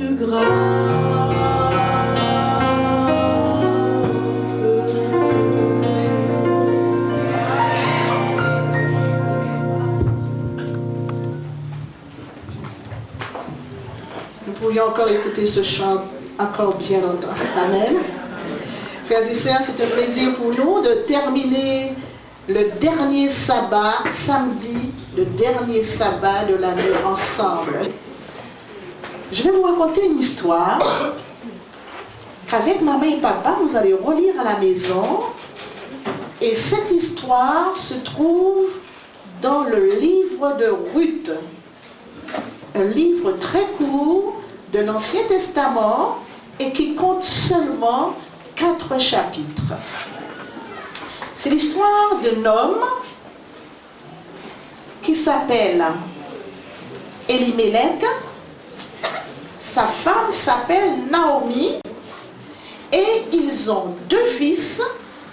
de grâce. Nous pourrions encore écouter ce chant encore bien longtemps. Amen. Frères et sœurs, c'est un plaisir pour nous de terminer le dernier sabbat, samedi, le dernier sabbat de l'année ensemble. Je vais vous raconter une histoire qu'avec maman et papa, nous allons relire à la maison. Et cette histoire se trouve dans le livre de Ruth. Un livre très court de l'Ancien Testament et qui compte seulement 4 chapitres. C'est l'histoire d'un homme qui s'appelle Elimelech. Sa femme s'appelle Naomi et ils ont 2 fils,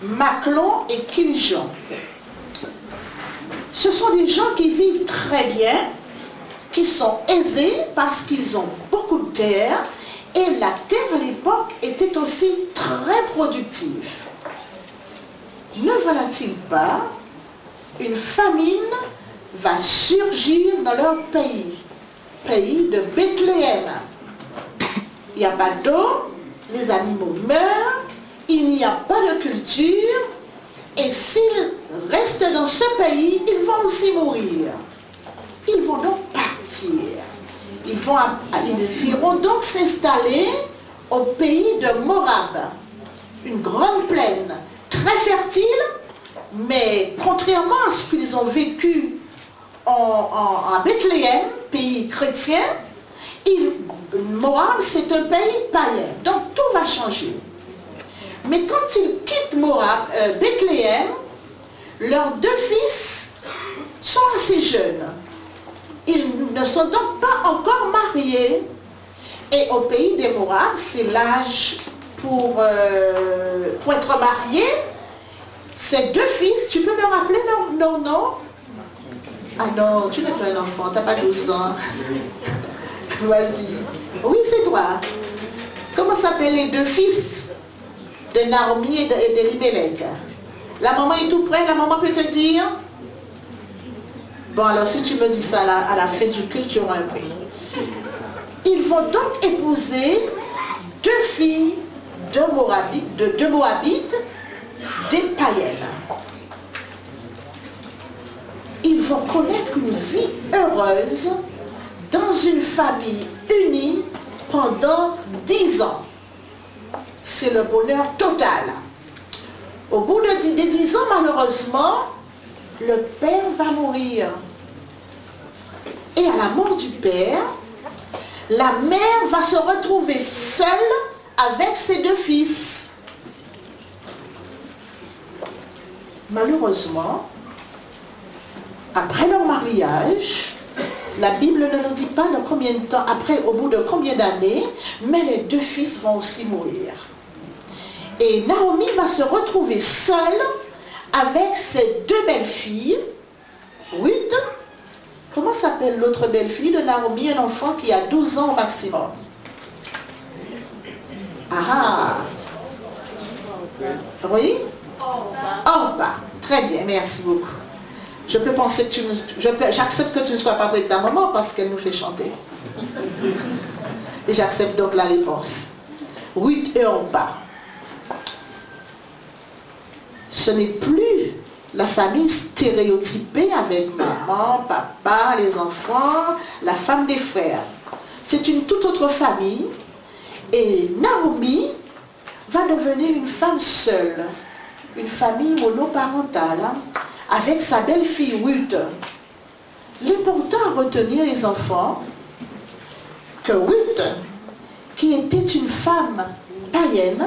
Machlon et Kiljon. Ce sont des gens qui vivent très bien, qui sont aisés parce qu'ils ont beaucoup de terre et la terre à l'époque était aussi très productive. Ne voilà-t-il pas, une famine va surgir dans leur pays de Bethléem. Il n'y a pas d'eau, les animaux meurent, il n'y a pas de culture, et s'ils restent dans ce pays, ils vont aussi mourir. Ils vont donc partir. Ils iront donc s'installer au pays de Moab, une grande plaine très fertile, mais contrairement à ce qu'ils ont vécu à Bethléem, pays chrétien, Moab c'est un pays païen, donc tout va changer. Mais quand ils quittent Bethléem, leurs 2 fils sont assez jeunes. Ils ne sont donc pas encore mariés. Et au pays des Moab, c'est l'âge pour être marié. Ces 2 fils, tu peux me rappeler leur nom? Ah non, tu n'es pas un enfant, tu n'as pas 12 ans. Vas-y. Oui, c'est toi. Comment s'appellent les 2 fils de Naomi et d'Elimelech? La maman est tout près, la maman peut te dire? Bon, alors si tu me dis ça à la fin du culte, tu auras un prix. Ils vont donc épouser 2 filles de Moabites, des païennes. Ils vont connaître une vie heureuse dans une famille unie pendant 10 ans. C'est le bonheur total. Au bout des 10 ans, malheureusement, le père va mourir. Et à la mort du père, la mère va se retrouver seule avec ses 2 fils. Malheureusement, après leur mariage, la Bible ne nous dit pas de combien de temps, au bout de combien d'années, mais les 2 fils vont aussi mourir. Et Naomi va se retrouver seule avec ses 2 belles-filles. Ruth, comment s'appelle l'autre belle-fille de Naomi, un enfant qui a 12 ans au maximum? Ah! Oui? Orpa. Très bien, merci beaucoup. Je peux penser que j'accepte que tu ne sois pas près de ta maman parce qu'elle nous fait chanter. Et j'accepte donc la réponse. Ruth et Orpa. Ce n'est plus la famille stéréotypée avec maman, papa, les enfants, la femme des frères. C'est une toute autre famille. Et Naomi va devenir une femme seule, une famille monoparentale, avec sa belle-fille Ruth. L'important à retenir, les enfants, que Ruth, qui était une femme païenne,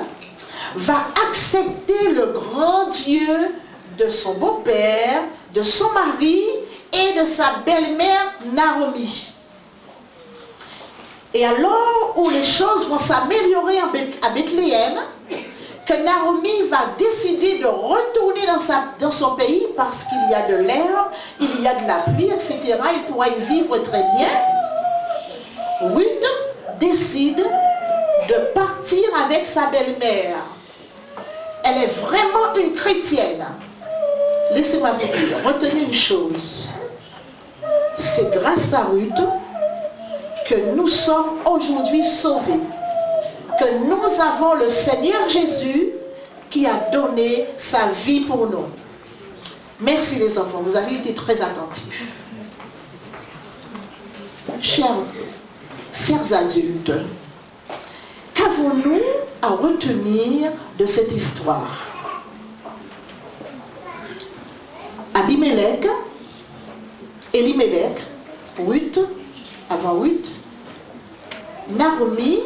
va accepter le grand Dieu de son beau-père, de son mari et de sa belle-mère Naomi. Et alors où les choses vont s'améliorer à Bethléem, que Naomi va décider de retourner dans son pays parce qu'il y a de l'herbe, il y a de la pluie, etc. Il pourra y vivre très bien. Ruth décide de partir avec sa belle-mère. Elle est vraiment une chrétienne. Laissez-moi vous dire, retenez une chose. C'est grâce à Ruth que nous sommes aujourd'hui sauvés. Que nous avons le Seigneur Jésus qui a donné sa vie pour nous. Merci les enfants, vous avez été très attentifs. Chers adultes, qu'avons-nous à retenir de cette histoire? Abimelech, Elimelech, Ruth, avant Ruth, Naomi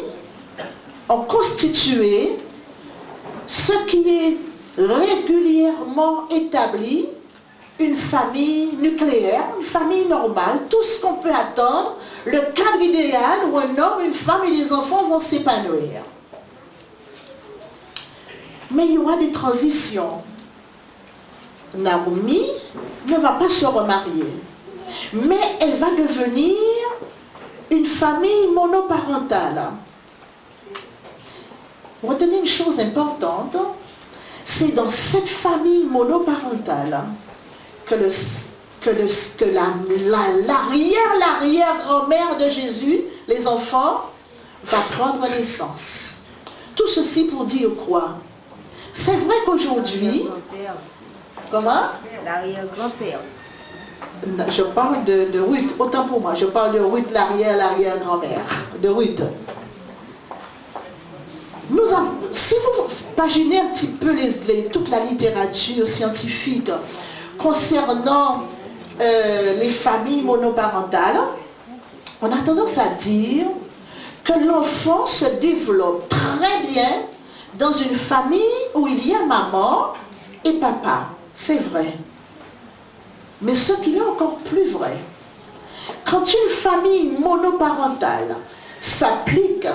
ont constitué ce qui est régulièrement établi, une famille nucléaire, une famille normale, tout ce qu'on peut attendre, le cadre idéal où un homme, une femme et des enfants vont s'épanouir. Mais il y aura des transitions. Naomi ne va pas se remarier, mais elle va devenir une famille monoparentale. Retenez une chose importante, c'est dans cette famille monoparentale que l'arrière-grand-mère de Jésus, les enfants, va prendre naissance. Tout ceci pour dire quoi? C'est vrai qu'aujourd'hui... Comment? L'arrière-grand-père. Je parle de Ruth, autant pour moi, je parle de Ruth, l'arrière-grand-mère, de Ruth. Si vous paginez un petit peu toute la littérature scientifique concernant les familles monoparentales, on a tendance à dire que l'enfant se développe très bien dans une famille où il y a maman et papa. C'est vrai. Mais ce qui est encore plus vrai, quand une famille monoparentale s'applique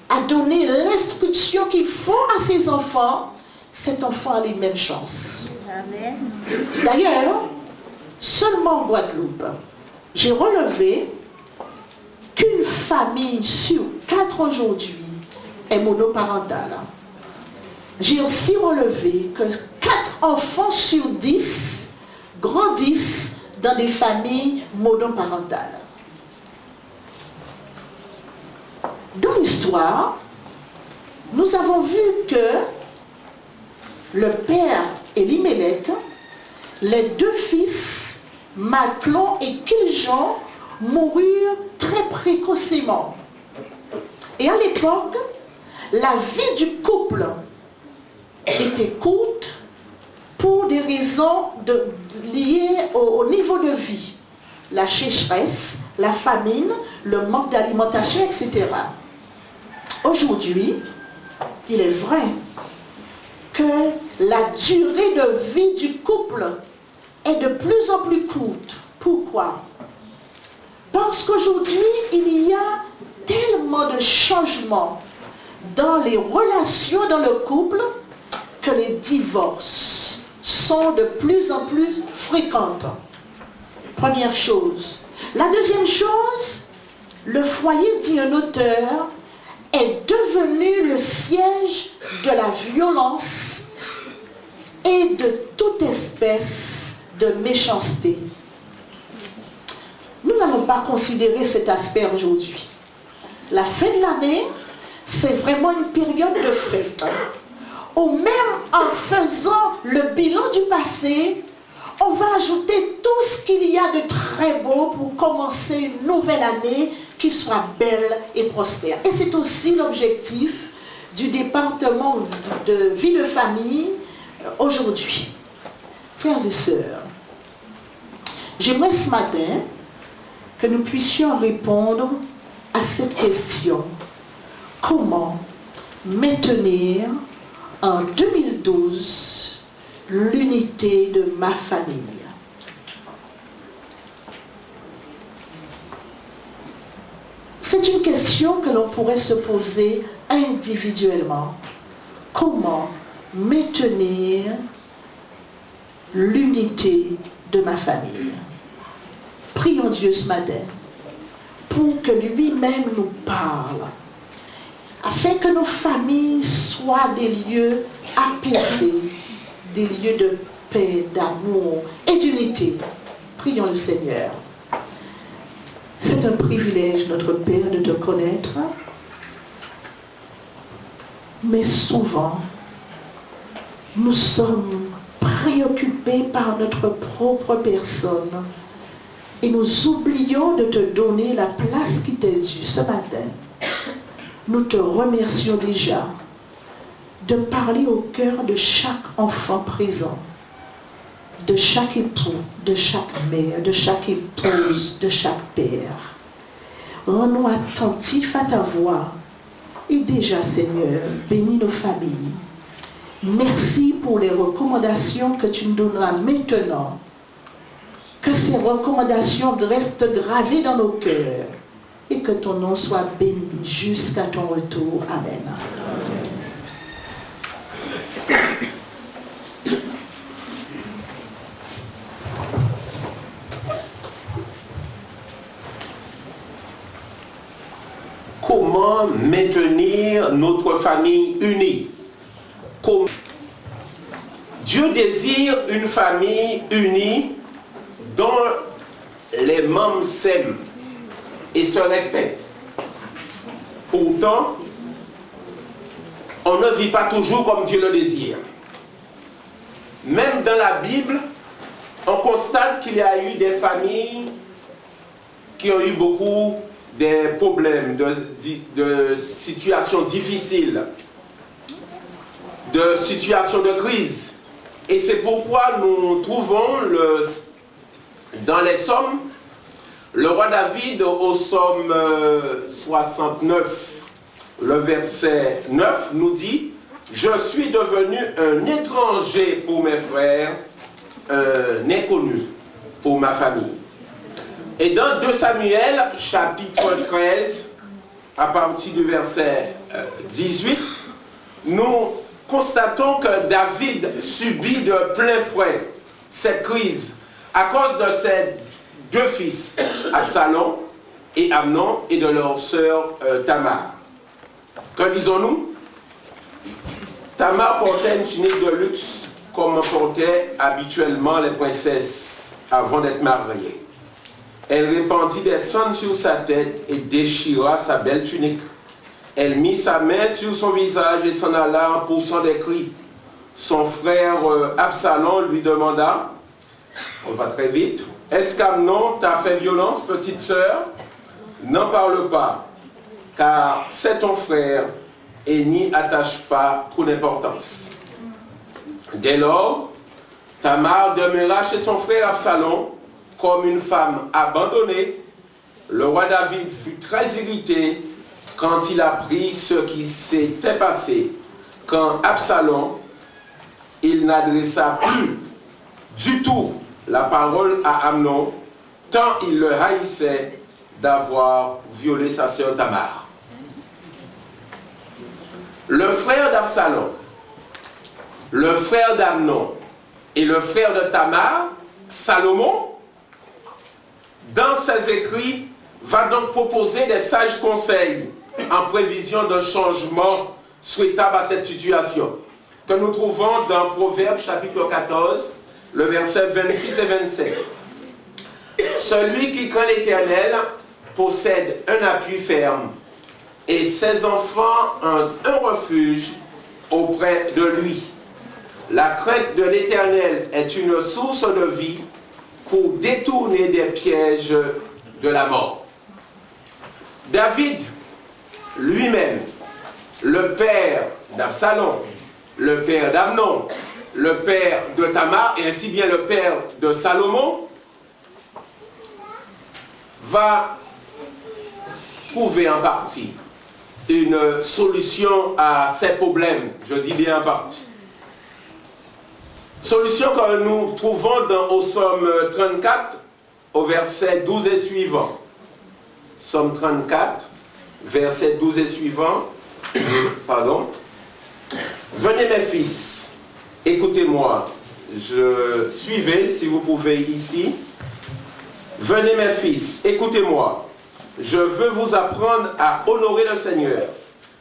à donner l'instruction qu'il faut à ses enfants, cet enfant a les mêmes chances. Amen. D'ailleurs, seulement en Guadeloupe, j'ai relevé qu'une famille sur 4 aujourd'hui est monoparentale. J'ai aussi relevé que 4 enfants sur 10 grandissent dans des familles monoparentales. Dans l'histoire, nous avons vu que le père Elimelech, les 2 fils, Maclon et Kiljon, moururent très précocement. Et à l'époque, la vie du couple était courte pour des raisons liées au niveau de vie. La sécheresse, la famine, le manque d'alimentation, etc. Aujourd'hui, il est vrai que la durée de vie du couple est de plus en plus courte. Pourquoi? Parce qu'aujourd'hui, il y a tellement de changements dans les relations dans le couple que les divorces sont de plus en plus fréquentes. Première chose. La deuxième chose, le foyer, dit un auteur, est devenu le siège de la violence et de toute espèce de méchanceté. Nous n'allons pas considérer cet aspect aujourd'hui. La fin de l'année, c'est vraiment une période de fête. Ou même en faisant le bilan du passé, on va ajouter tout ce qu'il y a de très beau pour commencer une nouvelle année qui soit belle et prospère. Et c'est aussi l'objectif du département de vie de famille aujourd'hui. Frères et sœurs, j'aimerais ce matin que nous puissions répondre à cette question. Comment maintenir en 2012 l'unité de ma famille? C'est une question que l'on pourrait se poser individuellement. Comment maintenir l'unité de ma famille? Prions Dieu ce matin pour que lui-même nous parle, afin que nos familles soient des lieux apaisés, des lieux de paix, d'amour et d'unité. Prions le Seigneur. C'est un privilège, notre Père, de te connaître, mais souvent, nous sommes préoccupés par notre propre personne et nous oublions de te donner la place qui t'est due ce matin. Nous te remercions déjà de parler au cœur de chaque enfant présent, de chaque époux, de chaque mère, de chaque épouse, de chaque père. Rends-nous attentifs à ta voix. Et déjà, Seigneur, bénis nos familles. Merci pour les recommandations que tu nous donneras maintenant. Que ces recommandations restent gravées dans nos cœurs et que ton nom soit béni jusqu'à ton retour. Amen. Comment maintenir notre famille unie? Dieu désire une famille unie dont les membres s'aiment et se respectent. Pourtant, on ne vit pas toujours comme Dieu le désire. Même dans la Bible, on constate qu'il y a eu des familles qui ont eu beaucoup de problèmes, de situations difficiles, de situations de crise. Et c'est pourquoi nous trouvons dans les psaumes, le roi David au psaume 69, le verset 9 nous dit « Je suis devenu un étranger pour mes frères, un inconnu pour ma famille ». Et dans 2 Samuel, chapitre 13, à partir du verset 18, nous constatons que David subit de plein fouet cette crise à cause de ses 2 fils, Absalom et Amnon, et de leur sœur Tamar. Que disons-nous? Tamar portait une tunique de luxe comme portaient habituellement les princesses avant d'être mariées. Elle répandit des cendres sur sa tête et déchira sa belle tunique. Elle mit sa main sur son visage et s'en alla en poussant des cris. Son frère Absalom lui demanda, on va très vite, « Est-ce qu'Amnon t'a fait violence, petite sœur? N'en parle pas, car c'est ton frère et n'y attache pas trop d'importance. » Dès lors, Tamar demeura chez son frère Absalom comme une femme abandonnée. Le roi David fut très irrité quand il apprit ce qui s'était passé. Quand Absalom, il n'adressa plus du tout la parole à Amnon, tant il le haïssait d'avoir violé sa sœur Tamar. Le frère d'Absalom, le frère d'Amnon et le frère de Tamar, Salomon, dans ses écrits, va donc proposer des sages conseils en prévision d'un changement souhaitable à cette situation, que nous trouvons dans Proverbes chapitre 14, le verset 26 et 27. Celui qui craint l'Éternel possède un appui ferme, et ses enfants ont un refuge auprès de lui. La crainte de l'Éternel est une source de vie pour détourner des pièges de la mort. David lui-même, le père d'Absalom, le père d'Amnon, le père de Tamar et ainsi bien le père de Salomon, va trouver en partie une solution à ces problèmes, je dis bien en partie. Solution que nous trouvons au psaume 34, au verset 12 et suivant. Psaume 34, verset 12 et suivant. Pardon. Venez mes fils, écoutez-moi. Suivez si vous pouvez ici. Venez mes fils, écoutez-moi. je veux vous apprendre à honorer le Seigneur.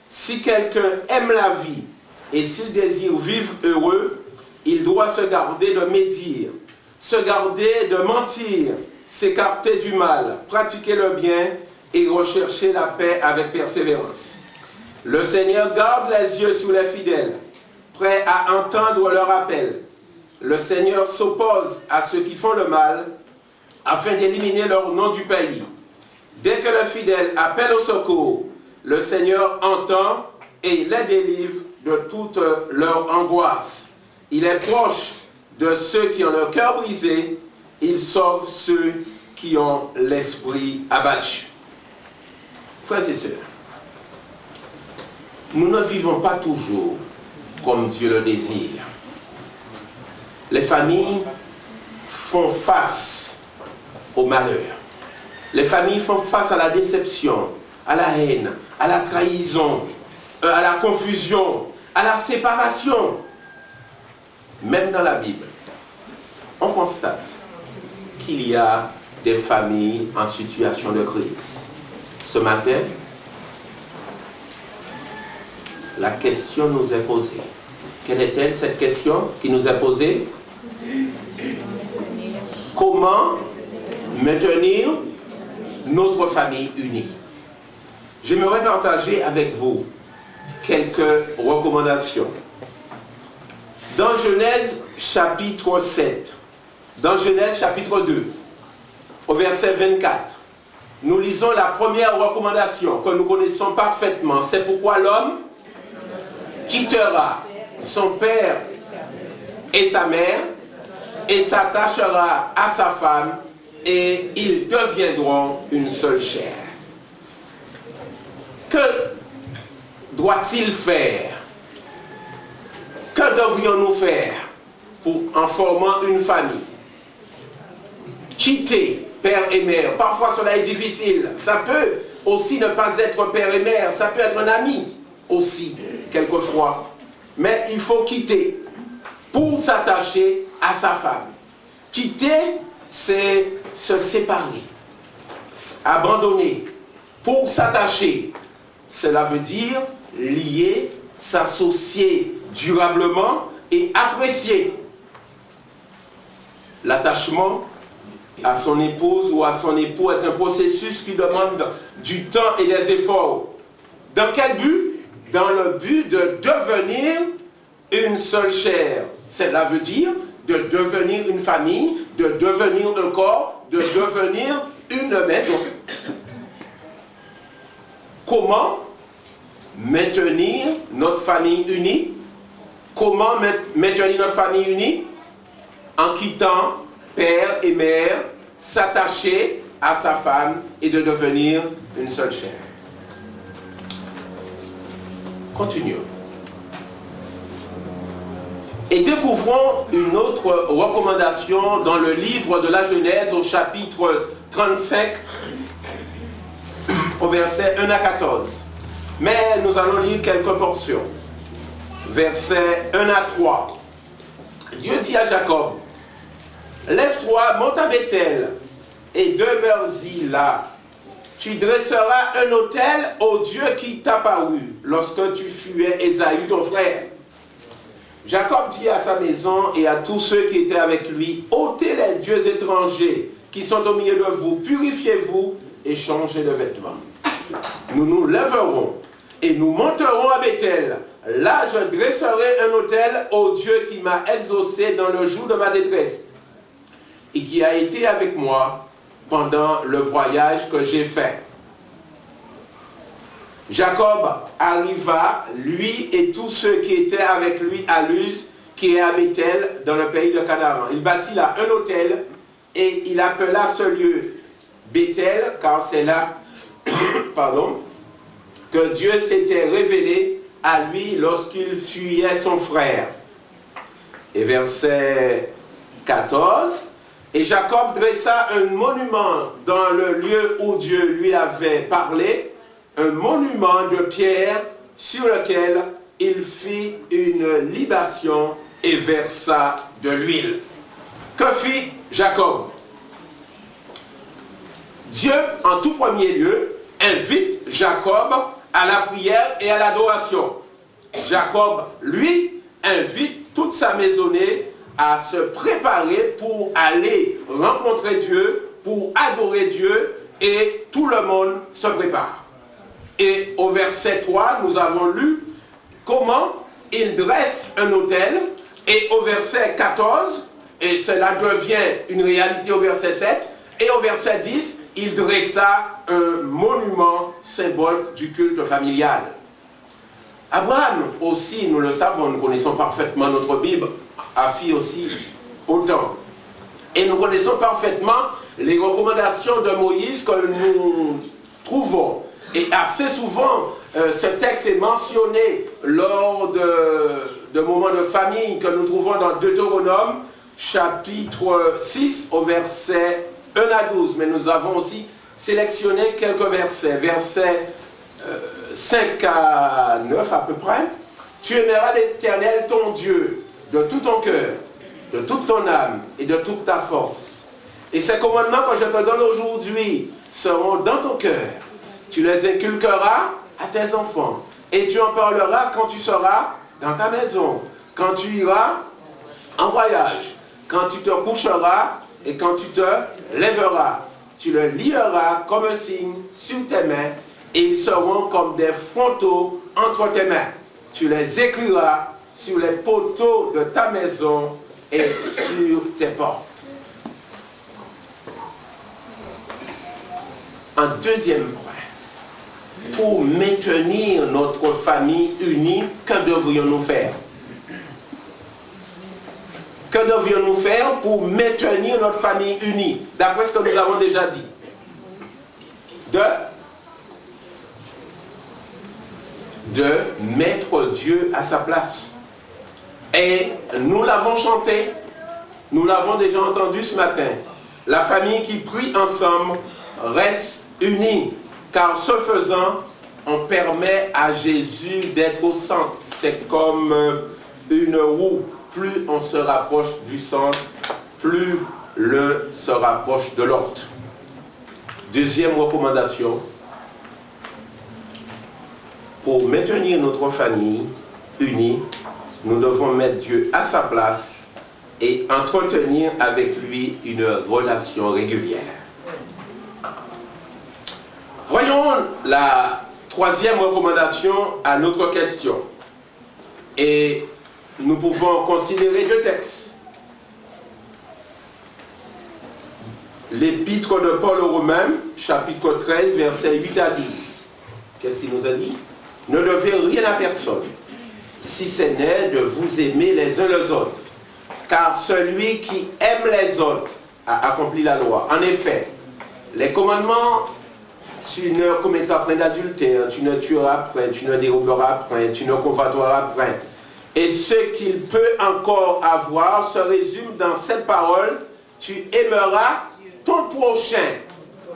Si quelqu'un aime la vie et s'il désire vivre heureux, il doit se garder de médire, se garder de mentir, s'écarter du mal, pratiquer le bien et rechercher la paix avec persévérance. Le Seigneur garde les yeux sur les fidèles, prêt à entendre leur appel. Le Seigneur s'oppose à ceux qui font le mal, afin d'éliminer leur nom du pays. Dès que le fidèle appelle au secours, le Seigneur entend et les délivre de toute leur angoisse. Il est proche de ceux qui ont le cœur brisé, il sauve ceux qui ont l'esprit abattu. Frères et sœurs, nous ne vivons pas toujours comme Dieu le désire. Les familles font face au malheur. Les familles font face à la déception, à la haine, à la trahison, à la confusion, à la séparation. Même dans la Bible, on constate qu'il y a des familles en situation de crise. Ce matin, la question nous est posée. Quelle est-elle cette question qui nous est posée? Comment maintenir notre famille unie? J'aimerais partager avec vous quelques recommandations. Dans Genèse chapitre 7, dans Genèse chapitre 2, au verset 24, nous lisons la première recommandation que nous connaissons parfaitement. C'est pourquoi l'homme quittera son père et sa mère et s'attachera à sa femme et ils deviendront une seule chair. Que doit-il faire? Que devrions-nous faire en formant une famille? Quitter père et mère. Parfois cela est difficile. Ça peut aussi ne pas être père et mère. Ça peut être un ami aussi, quelquefois. Mais il faut quitter pour s'attacher à sa femme. Quitter, c'est se séparer, abandonner. Pour s'attacher, cela veut dire lier, s'associer durablement et apprécier. L'attachement à son épouse ou à son époux est un processus qui demande du temps et des efforts. Dans quel but? Dans le but de devenir une seule chair. Cela veut dire de devenir une famille, de devenir un corps, de devenir une maison. Comment maintenir notre famille unie? Comment maintenir notre famille unie? En quittant père et mère, s'attacher à sa femme et de devenir une seule chair. Continuons. Et découvrons une autre recommandation dans le livre de la Genèse au chapitre 35, au verset 1 à 14. Mais nous allons lire quelques portions. Versets 1 à 3. Dieu dit à Jacob, lève-toi, monte à Bethel et demeure-y là. Tu dresseras un autel au Dieu qui t'apparut lorsque tu fuyais Ésaü ton frère. Jacob dit à sa maison et à tous ceux qui étaient avec lui, ôtez les dieux étrangers qui sont au milieu de vous, purifiez-vous et changez de vêtements. Nous nous lèverons et nous monterons à Bethel. Là, je dresserai un autel au Dieu qui m'a exaucé dans le jour de ma détresse et qui a été avec moi pendant le voyage que j'ai fait. Jacob arriva, lui et tous ceux qui étaient avec lui à Luz, qui est à Bethel, dans le pays de Canaan. Il bâtit là un autel et il appela ce lieu Bethel, car c'est là que Dieu s'était révélé à lui lorsqu'il fuyait son frère. Et verset 14, et Jacob dressa un monument dans le lieu où Dieu lui avait parlé, un monument de pierre sur lequel il fit une libation et versa de l'huile. Que fit Jacob? Dieu, en tout premier lieu, invite Jacob à la prière et à l'adoration. Jacob, lui, invite toute sa maisonnée à se préparer pour aller rencontrer Dieu, pour adorer Dieu, et tout le monde se prépare. Et au verset 3, nous avons lu comment il dresse un autel, et au verset 14, et cela devient une réalité au verset 7, et au verset 10, il dressa un monument symbole du culte familial. Abraham aussi, nous le savons, nous connaissons parfaitement notre Bible, affie aussi autant. Et nous connaissons parfaitement les recommandations de Moïse que nous trouvons. Et assez souvent, ce texte est mentionné lors de moments de famille que nous trouvons dans Deutéronome, chapitre 6, au verset 1 à 12. Mais nous avons aussi sélectionné quelques versets. Versets 5 à 9 à peu près. Tu aimeras l'Éternel ton Dieu de tout ton cœur, de toute ton âme et de toute ta force. Et ces commandements que je te donne aujourd'hui seront dans ton cœur. Tu les inculqueras à tes enfants. Et tu en parleras quand tu seras dans ta maison, quand tu iras en voyage, quand tu te coucheras et quand tu te lèveras. Tu le lieras comme un signe sur tes mains et ils seront comme des frontaux entre tes mains. Tu les écriras sur les poteaux de ta maison et sur tes portes. Un deuxième point, pour maintenir notre famille unie, que devrions-nous faire? Que devrions-nous faire pour maintenir notre famille unie? D'après ce que nous avons déjà dit. De mettre Dieu à sa place. Et nous l'avons chanté, nous l'avons déjà entendu ce matin. La famille qui prie ensemble reste unie, car ce faisant, on permet à Jésus d'être au centre. C'est comme une roue. Plus on se rapproche du centre, plus l'un se rapproche de l'autre. Deuxième recommandation, pour maintenir notre famille unie, nous devons mettre Dieu à sa place et entretenir avec lui une relation régulière. Voyons la troisième recommandation à notre question. Et nous pouvons considérer deux textes. L'épître de Paul aux Romains, chapitre 13, versets 8 à 10. Qu'est-ce qu'il nous a dit? Ne devez rien à personne, si ce n'est de vous aimer les uns les autres. Car celui qui aime les autres a accompli la loi. En effet, les commandements, tu ne commettras point d'adultère, tu ne tueras point, tu ne déroberas point, tu ne convoiteras point. Et ce qu'il peut encore avoir se résume dans cette parole, tu aimeras ton prochain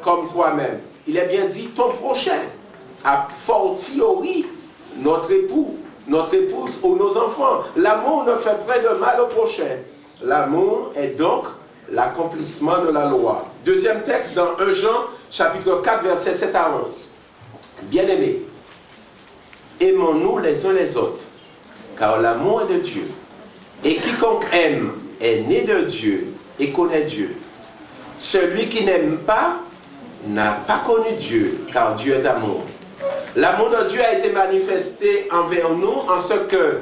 comme toi-même. Il est bien dit ton prochain, a fortiori notre époux, notre épouse ou nos enfants. L'amour ne fait point de mal au prochain. L'amour est donc l'accomplissement de la loi. Deuxième texte dans 1 Jean, chapitre 4, versets 7 à 11. Bien-aimés, aimons-nous les uns les autres, car l'amour est de Dieu. Et quiconque aime est né de Dieu et connaît Dieu. Celui qui n'aime pas n'a pas connu Dieu, car Dieu est amour. L'amour de Dieu a été manifesté envers nous en ce que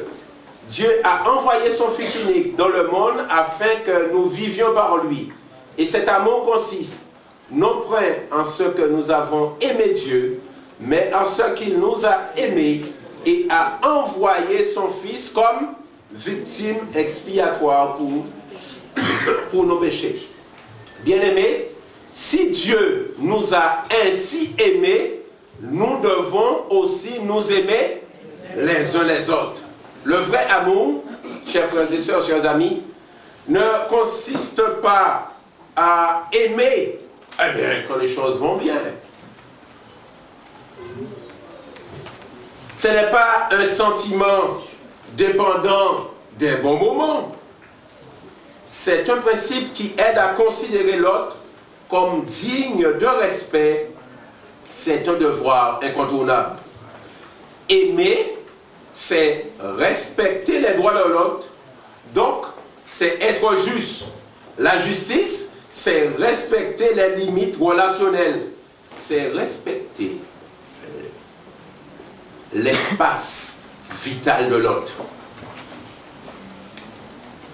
Dieu a envoyé son Fils unique dans le monde afin que nous vivions par lui. Et cet amour consiste non point en ce que nous avons aimé Dieu, mais en ce qu'il nous a aimés et a envoyé son Fils comme victime expiatoire pour nos péchés. Bien-aimés, si Dieu nous a ainsi aimés, nous devons aussi nous aimer les uns les autres. Le vrai amour, chers frères et sœurs, chers amis, ne consiste pas à aimer, eh bien, quand les choses vont bien. Ce n'est pas un sentiment dépendant des bons moments. C'est un principe qui aide à considérer l'autre comme digne de respect, c'est un devoir incontournable. Aimer, c'est respecter les droits de l'autre, donc c'est être juste. La justice, c'est respecter les limites relationnelles, c'est respecter l'espace vital de l'autre.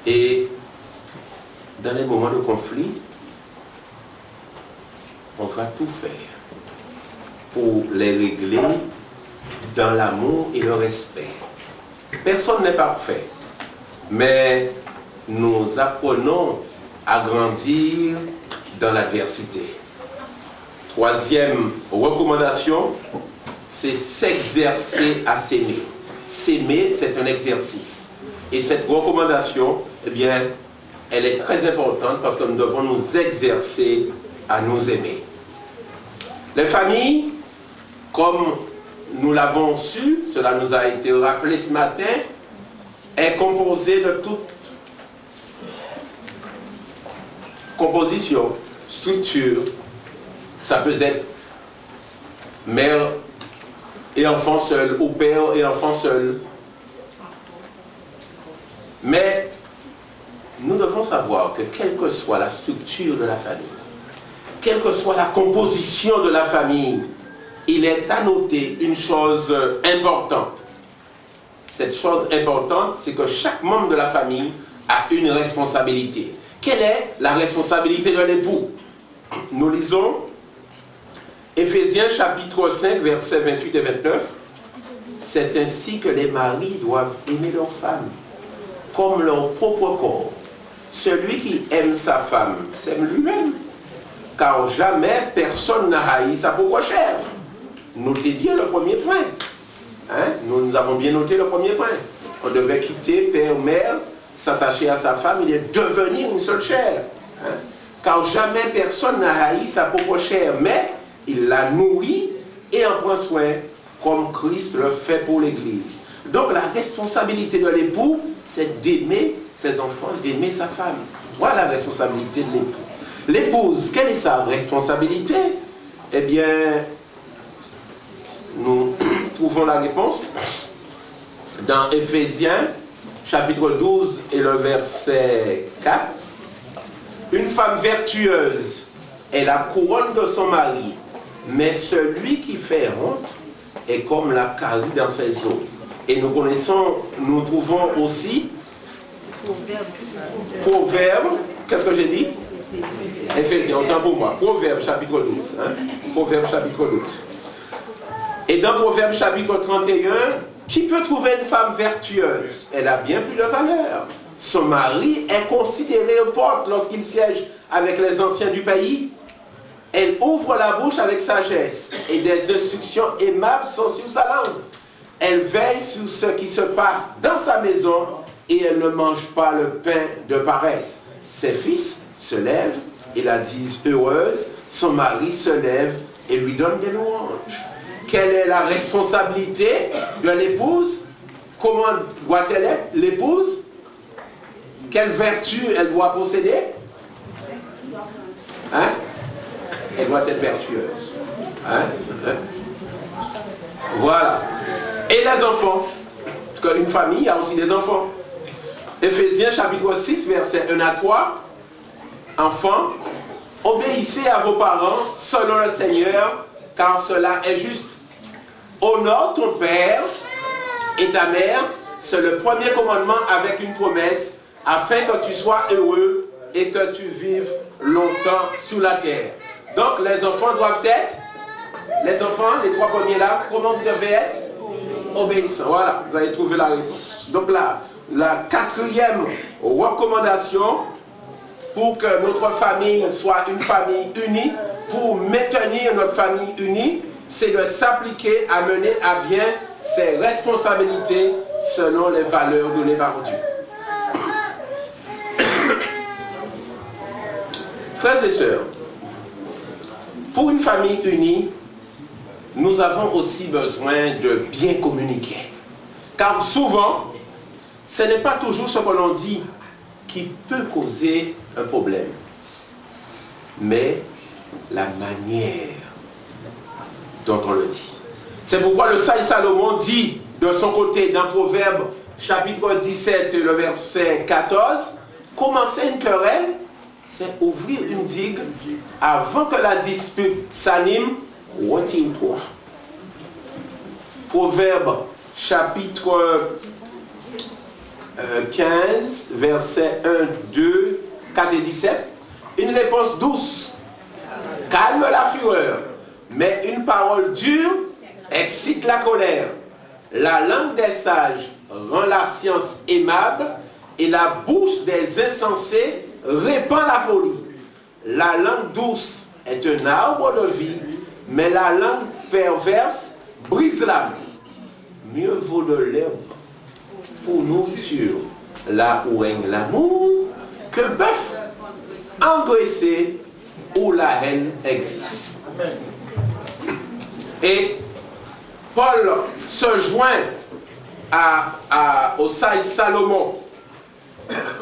Et dans les moments de conflit, on va tout faire pour les régler dans l'amour et le respect. Personne n'est parfait, mais nous apprenons à grandir dans l'adversité. Troisième recommandation, c'est s'exercer à s'aimer. S'aimer, c'est un exercice. Et cette recommandation, eh bien, elle est très importante parce que nous devons nous exercer à nous aimer. Les familles, comme nous l'avons su, cela nous a été rappelé ce matin, est composée de toute composition, structure. Ça peut être mère et enfant seul, ou père et enfant seul. Mais nous devons savoir que quelle que soit la structure de la famille, quelle que soit la composition de la famille, il est à noter une chose importante. Cette chose importante, c'est que chaque membre de la famille a une responsabilité. Quelle est la responsabilité de l'époux? Nous lisons Éphésiens chapitre 5, versets 28 et 29. C'est ainsi que les maris doivent aimer leurs femmes comme leur propre corps. Celui qui aime sa femme s'aime lui-même, car jamais personne n'a haï sa propre chair. Notez bien le premier point. Nous avons bien noté le premier point. On devait quitter père, mère, s'attacher à sa femme et devenir une seule chair. Car jamais personne n'a haï sa propre chair, mais il la nourrit et en prend soin, comme Christ le fait pour l'Église. Donc la responsabilité de l'époux, c'est d'aimer ses enfants, d'aimer sa femme. Voilà la responsabilité de l'époux. L'épouse, quelle est sa responsabilité? Eh bien, nous trouvons la réponse dans Éphésiens, chapitre 12 et le verset 4. Une femme vertueuse est la couronne de son mari, mais celui qui fait honte est comme la carie dans ses os. Et nous trouvons aussi Proverbe, qu'est-ce que j'ai dit? Éphésiens, autant pour moi. Proverbe chapitre 12. Proverbe chapitre 12. Et dans Proverbe chapitre 31, qui peut trouver une femme vertueuse? Elle a bien plus de valeur. Son mari est considéré aux portes lorsqu'il siège avec les anciens du pays. Elle ouvre la bouche avec sagesse et des instructions aimables sont sur sa langue. Elle veille sur ce qui se passe dans sa maison et elle ne mange pas le pain de paresse. Ses fils se lèvent et la disent heureuse. Son mari se lève et lui donne des louanges. Quelle est la responsabilité de l'épouse? Comment doit-elle être l'épouse? Quelle vertu elle doit posséder? Elle doit être vertueuse. Voilà. Et les enfants? Parce qu'une famille a aussi des enfants. Éphésiens chapitre 6, versets 1 à 3. Enfants, obéissez à vos parents selon le Seigneur, car cela est juste. Honore ton père et ta mère, c'est le premier commandement avec une promesse, afin que tu sois heureux et que tu vives longtemps sur la terre. Donc les enfants doivent être, les enfants, les trois premiers là, comment vous devez être? Obéissants. Voilà, vous avez trouvé la réponse. Donc là, la quatrième recommandation pour que notre famille soit une famille unie, pour maintenir notre famille unie, c'est de s'appliquer à mener à bien ses responsabilités selon les valeurs données par Dieu. Frères et sœurs, pour une famille unie, nous avons aussi besoin de bien communiquer. Car souvent, ce n'est pas toujours ce que l'on dit qui peut causer un problème, mais la manière dont on le dit. C'est pourquoi le sage Salomon dit de son côté dans Proverbe chapitre 17, le verset 14, commencer une querelle, c'est ouvrir une digue avant que la dispute s'anime, retire-toi. Proverbe chapitre 15, versets 1, 2, 4 et 17. Une réponse douce calme la fureur, mais une parole dure excite la colère. La langue des sages rend la science aimable et la bouche des insensés répand la folie. La langue douce est un arbre de vie, mais la langue perverse brise l'âme. Mieux vaut de l'herbe pour nourriture, là où règne l'amour, que bœuf engraissé où la haine existe. Et Paul se joint au sage Salomon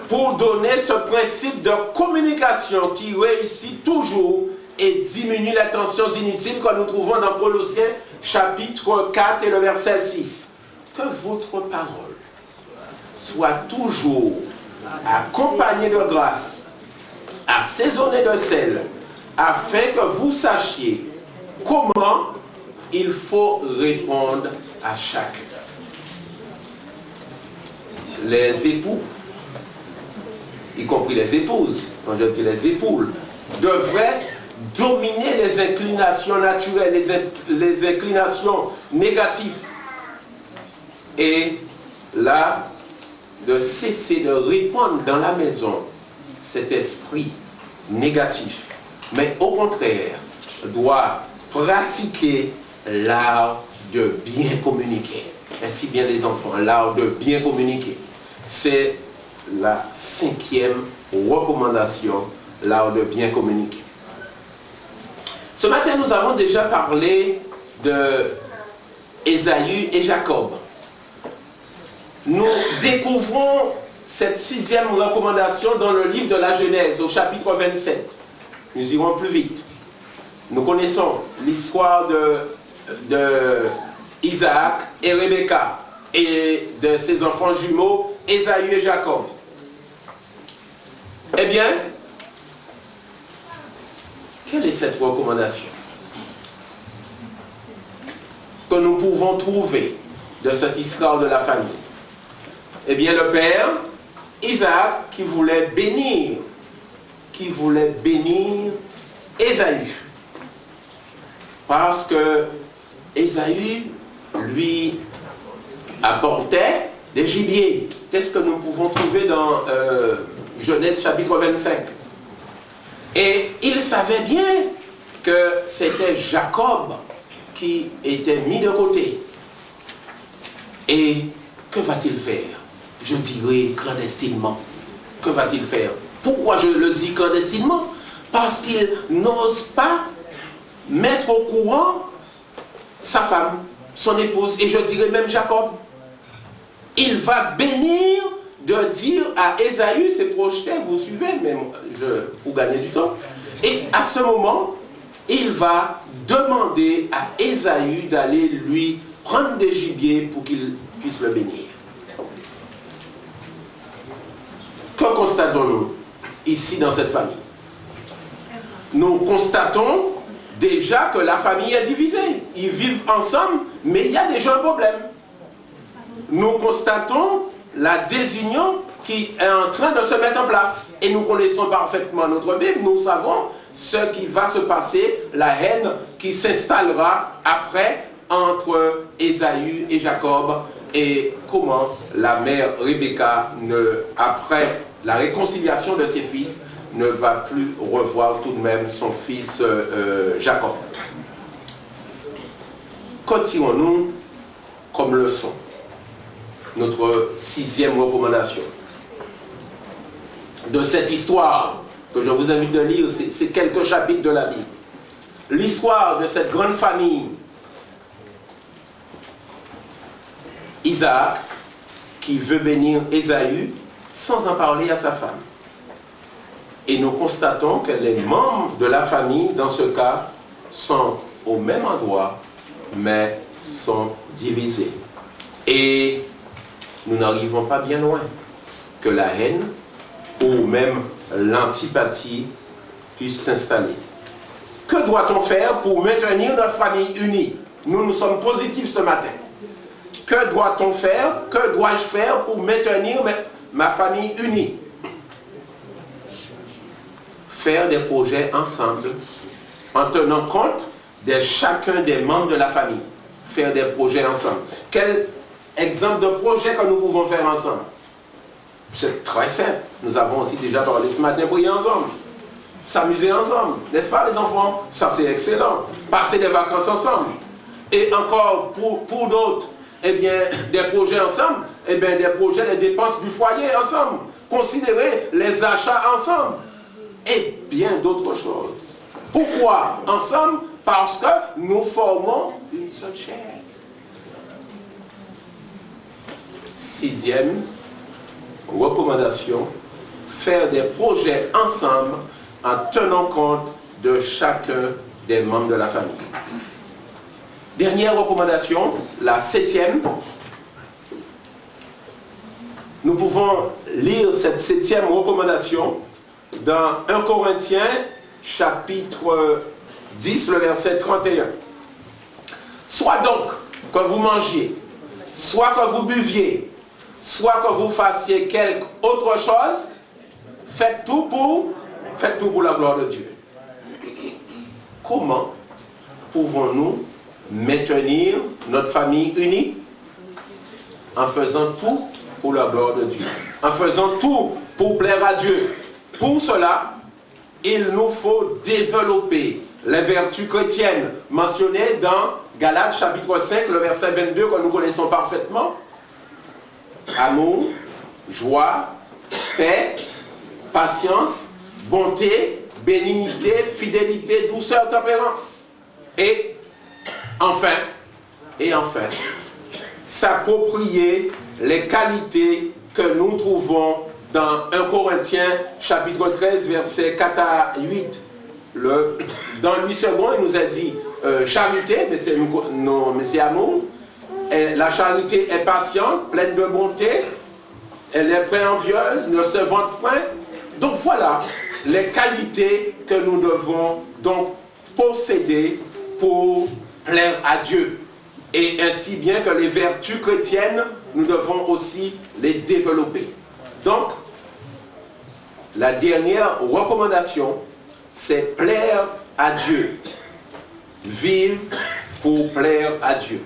pour donner ce principe de communication qui réussit toujours et diminue les tensions inutiles que nous trouvons dans Colossiens chapitre 4 et le verset 6. Que votre parole soit toujours accompagnée de grâce, assaisonnée de sel, afin que vous sachiez comment il faut répondre à chacun. Les époux, y compris les épouses, quand je dis les époules, devraient dominer les inclinations naturelles, les inclinations négatives. Et là, de cesser de répandre dans la maison cet esprit négatif, mais au contraire, doit pratiquer l'art de bien communiquer. Ainsi bien les enfants, l'art de bien communiquer. C'est la 5e recommandation, l'art de bien communiquer. Ce matin, nous avons déjà parlé de Ésaü et Jacob. Nous découvrons cette 6e recommandation dans le livre de la Genèse, au chapitre 27. Nous irons plus vite. Nous connaissons l'histoire de Isaac et Rebecca et de ses enfants jumeaux, Ésaü et Jacob. Eh bien, quelle est cette recommandation que nous pouvons trouver de cette histoire de la famille? Eh bien, le père, Isaac, qui voulait bénir Ésaü. Parce que Ésaü lui apportait des gibiers. C'est ce que nous pouvons trouver dans Genèse chapitre 25. Et il savait bien que c'était Jacob qui était mis de côté. Et que va-t-il faire? Je dirais clandestinement. Que va-t-il faire? Pourquoi je le dis clandestinement? Parce qu'il n'ose pas mettre au courant sa femme, son épouse, et je dirais même Jacob. Il va bénir de dire à Ésaü, c'est projeté, vous suivez, même pour gagner du temps. Et à ce moment, il va demander à Ésaü d'aller lui prendre des gibiers pour qu'il puisse le bénir. Que constatons-nous ici dans cette famille? Nous constatons déjà que la famille est divisée. Ils vivent ensemble, mais il y a déjà un problème. Nous constatons la désunion qui est en train de se mettre en place. Et nous connaissons parfaitement notre Bible. Nous savons ce qui va se passer, la haine qui s'installera après entre Ésaü et Jacob, et comment la mère Rebecca, après la réconciliation de ses fils, ne va plus revoir tout de même son fils Jacob. Que tirons-nous comme leçon? Notre 6e recommandation. De cette histoire que je vous invite de lire, c'est quelques chapitres de la Bible. L'histoire de cette grande famille. Isaac, qui veut bénir Ésaü sans en parler à sa femme. Et nous constatons que les membres de la famille, dans ce cas, sont au même endroit, mais sont divisés. Et nous n'arrivons pas bien loin que la haine ou même l'antipathie puisse s'installer. Que doit-on faire pour maintenir notre famille unie? Nous sommes positifs ce matin. Que doit-on faire? Que dois-je faire pour maintenir ma famille unie? Faire des projets ensemble en tenant compte de chacun des membres de la famille. Faire des projets ensemble. Quel exemple de projet que nous pouvons faire ensemble? C'est très simple. Nous avons aussi déjà parlé ce matin, prier ensemble. S'amuser ensemble. N'est-ce pas les enfants? Ça c'est excellent. Passer des vacances ensemble. Et encore pour d'autres, eh bien, des projets ensemble, eh bien, des projets, des dépenses du foyer ensemble. Considérer les achats ensemble. Et bien d'autres choses. Pourquoi ensemble? Parce que nous formons une seule chair. 6e recommandation, faire des projets ensemble en tenant compte de chacun des membres de la famille. Dernière recommandation, la 7e. Nous pouvons lire cette 7e recommandation dans 1 Corinthiens chapitre 10, le verset 31. Soit donc que vous mangiez, soit que vous buviez, soit que vous fassiez quelque autre chose, faites tout pour la gloire de Dieu. Comment pouvons-nous maintenir notre famille unie? En faisant tout pour la gloire de Dieu. En faisant tout pour plaire à Dieu. Pour cela, il nous faut développer les vertus chrétiennes mentionnées dans Galates chapitre 5, le verset 22 que nous connaissons parfaitement. Amour, joie, paix, patience, bonté, bénignité, fidélité, douceur, tempérance. Et enfin, s'approprier les qualités que nous trouvons dans 1 Corinthiens chapitre 13, versets 4 à 8. Dans lui second, il nous a dit charité, mais c'est amour. Et la charité est patiente, pleine de bonté. Elle est pas envieuse, ne se vante point. Donc voilà les qualités que nous devons donc posséder pour plaire à Dieu. Et ainsi bien que les vertus chrétiennes, nous devons aussi les développer. Donc, la dernière recommandation, c'est plaire à Dieu. Vivre pour plaire à Dieu.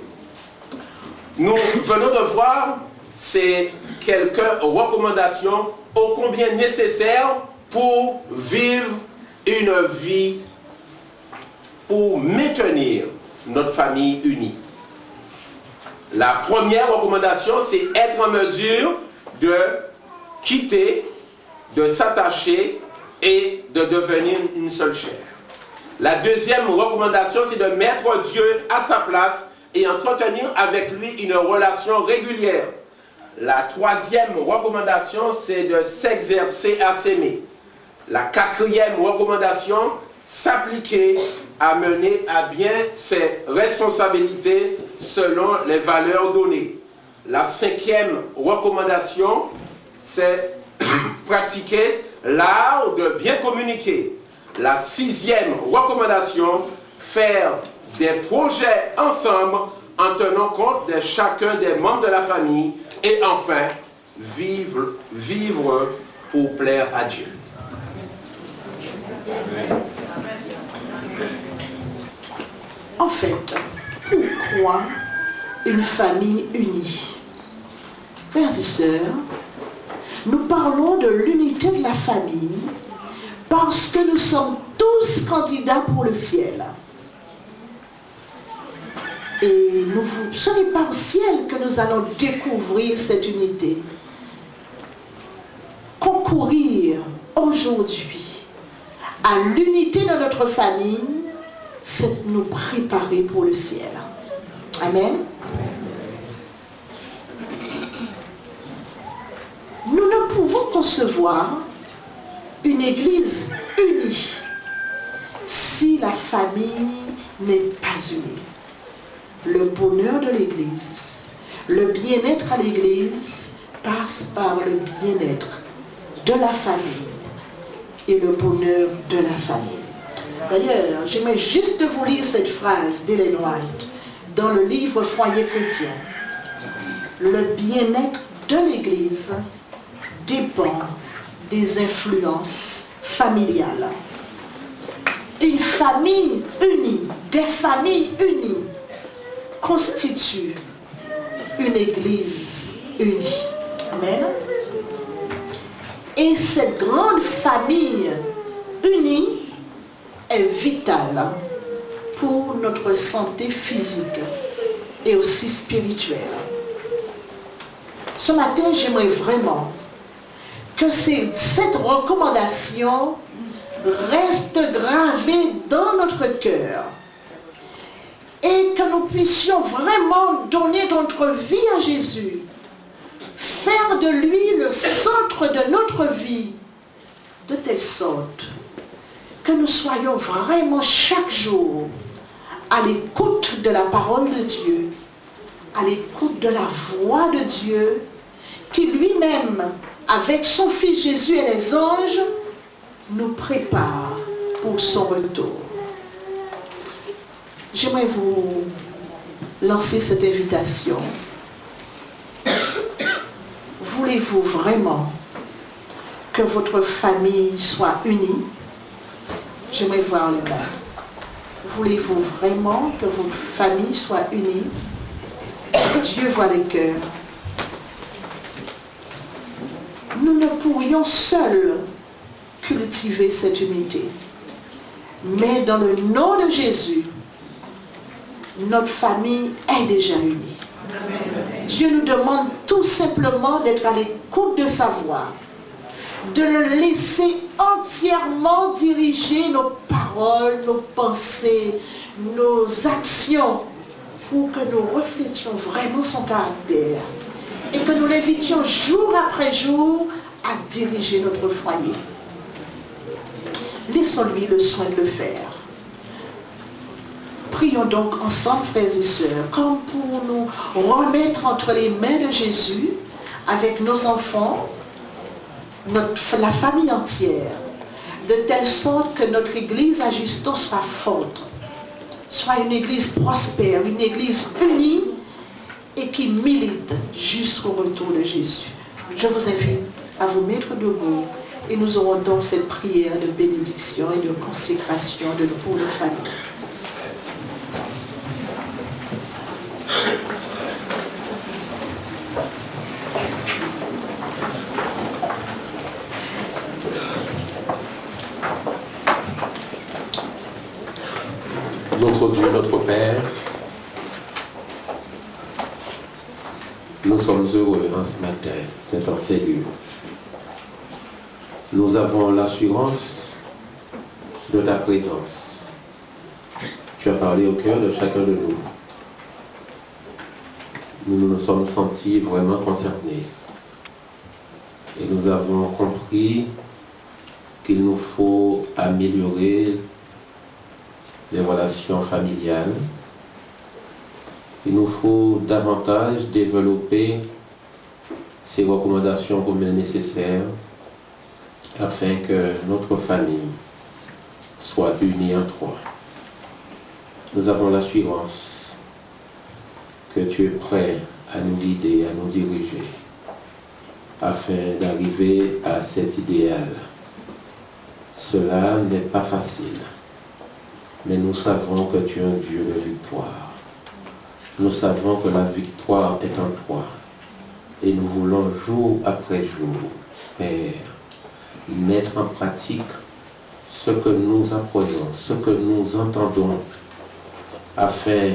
Nous venons de voir ces quelques recommandations ô combien nécessaires pour vivre une vie, pour maintenir notre famille unie. La première recommandation, c'est être en mesure de quitter, de s'attacher et de devenir une seule chair. La deuxième recommandation, c'est de mettre Dieu à sa place et entretenir avec lui une relation régulière. La troisième recommandation, c'est de s'exercer à s'aimer. La quatrième recommandation, s'appliquer à mener à bien ses responsabilités selon les valeurs données. La cinquième recommandation, c'est pratiquer l'art de bien communiquer. La sixième recommandation, faire des projets ensemble en tenant compte de chacun des membres de la famille. Et enfin, vivre pour plaire à Dieu. En fait, pourquoi une famille unie? Frères et sœurs, nous parlons de l'unité de la famille parce que nous sommes tous candidats pour le ciel. Et ce n'est pas au ciel que nous allons découvrir cette unité. Concourir aujourd'hui à l'unité de notre famille, c'est nous préparer pour le ciel. Amen. Nous ne pouvons concevoir une église unie si la famille n'est pas unie. Le bonheur de l'église, le bien-être à l'église passe par le bien-être de la famille et le bonheur de la famille. D'ailleurs, j'aimerais juste vous lire cette phrase d'Ellen White dans le livre Foyer chrétien. Le bien-être de l'église dépend des influences familiales. Une famille unie, des familles unies constituent une église unie. Amen. Et cette grande famille unie est vitale pour notre santé physique et aussi spirituelle. Ce matin, j'aimerais vraiment que cette recommandation reste gravée dans notre cœur et que nous puissions vraiment donner notre vie à Jésus, faire de lui le centre de notre vie, de telle sorte que nous soyons vraiment chaque jour à l'écoute de la parole de Dieu, à l'écoute de la voix de Dieu, qui lui-même, avec son Fils Jésus et les anges, nous prépare pour son retour. J'aimerais vous lancer cette invitation. Voulez-vous vraiment que votre famille soit unie? J'aimerais voir les mains. Voulez-vous vraiment que votre famille soit unie? Dieu voit les cœurs. Nous ne pourrions seuls cultiver cette unité. Mais dans le nom de Jésus, notre famille est déjà unie. Dieu nous demande tout simplement d'être à l'écoute de sa voix, de le laisser entièrement diriger nos paroles, nos pensées, nos actions, pour que nous reflétions vraiment son caractère et que nous l'invitions jour après jour à diriger notre foyer. Laissons-lui le soin de le faire. Prions donc ensemble, frères et sœurs, comme pour nous remettre entre les mains de Jésus, avec nos enfants, la famille entière, de telle sorte que notre église à Juston soit forte, soit une église prospère, une église unie et qui milite jusqu'au retour de Jésus. Je vous invite à vous mettre debout et nous aurons donc cette prière de bénédiction et de consécration pour nos familles. Notre Dieu, notre Père, nous sommes heureux en ce matin d'être en ces lieux. Nous avons l'assurance de ta présence. Tu as parlé au cœur de chacun de nous. Nous nous sommes sentis vraiment concernés. Et nous avons compris qu'il nous faut améliorer les relations familiales. Il nous faut davantage développer ces recommandations communes nécessaires afin que notre famille soit unie en toi. Nous avons l'assurance que tu es prêt à nous guider, à nous diriger, afin d'arriver à cet idéal. Cela n'est pas facile, mais nous savons que tu es un Dieu de victoire. Nous savons que la victoire est en toi. Et nous voulons jour après jour, Père, mettre en pratique ce que nous apprenons, ce que nous entendons, afin,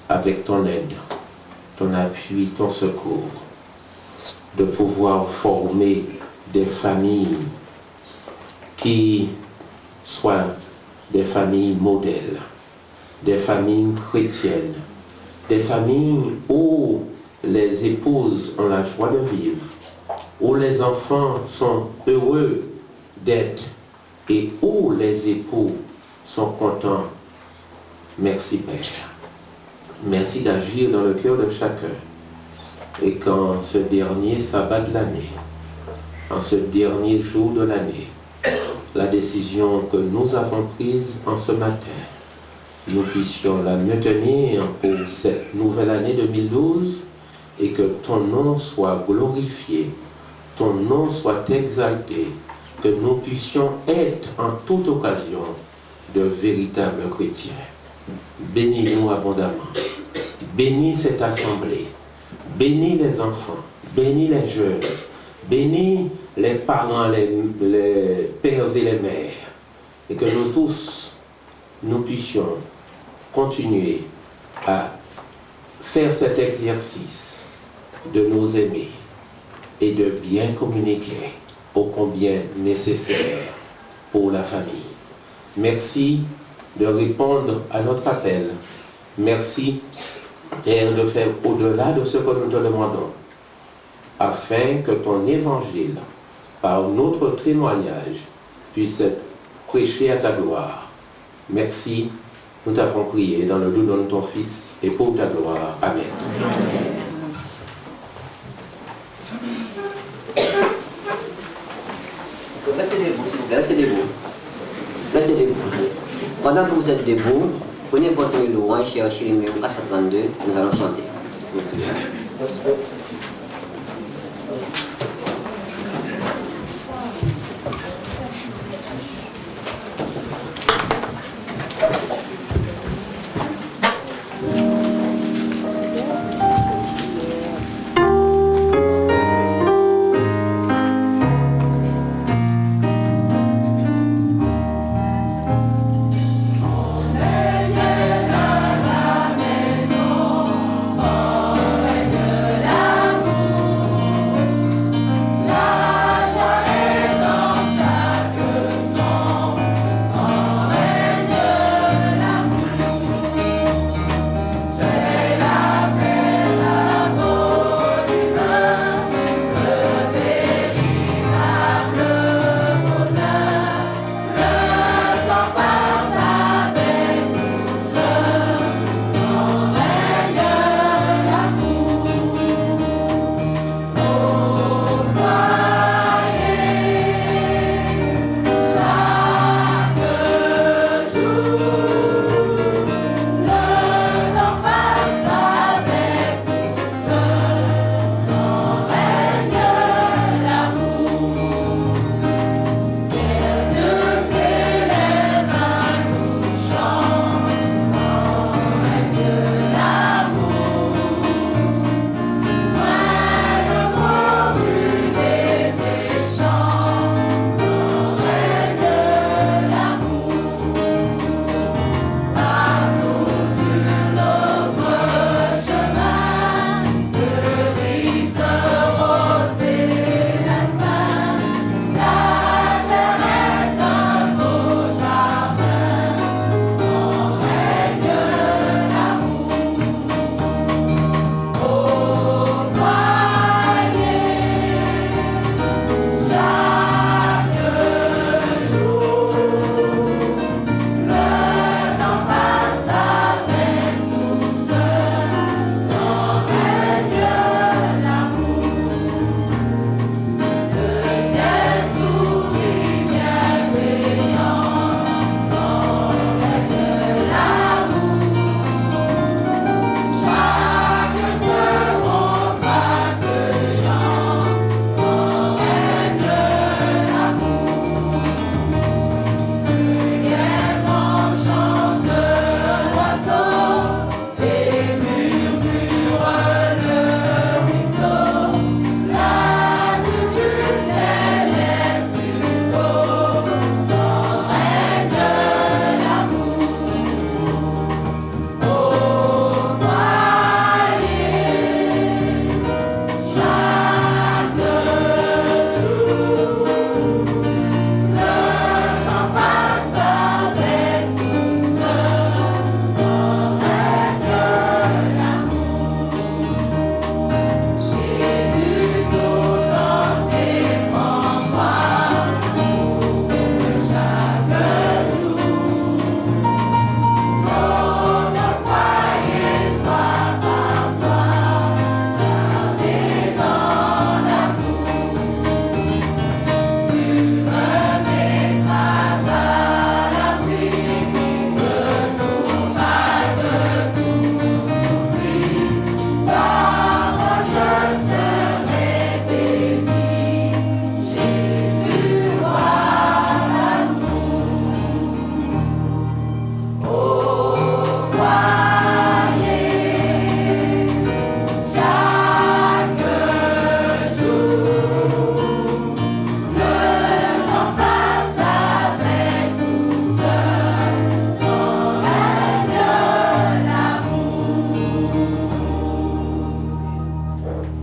avec ton aide, ton appui, ton secours, de pouvoir former des familles qui soient des familles modèles, des familles chrétiennes, des familles où les épouses ont la joie de vivre où les enfants sont heureux d'être et où les époux sont contents. Merci Père. Merci d'agir dans le cœur de chacun. Et qu'en ce dernier sabbat de l'année, en ce dernier jour de l'année, la décision que nous avons prise en ce matin, nous puissions la maintenir pour cette nouvelle année 2012 et que ton nom soit glorifié, ton nom soit exalté, que nous puissions être en toute occasion de véritables chrétiens. Bénis-nous abondamment. Bénis cette assemblée. Bénis les enfants. Bénis les jeunes. Bénis les parents, les pères et les mères. Et que nous tous, nous puissions continuer à faire cet exercice de nous aimer et de bien communiquer, ô combien nécessaire pour la famille. Merci de répondre à notre appel. Merci, Père, de faire au-delà de ce que nous te demandons, afin que ton évangile, par notre témoignage, puisse être prêché à ta gloire. Merci, nous t'avons prié dans le nom de ton Fils et pour ta gloire. Amen. Restez debout, s'il vous plaît, restez debout. Restez debout. Pendant que vous êtes debout, prenez votre louange, cherchez le numéro 432, nous allons chanter.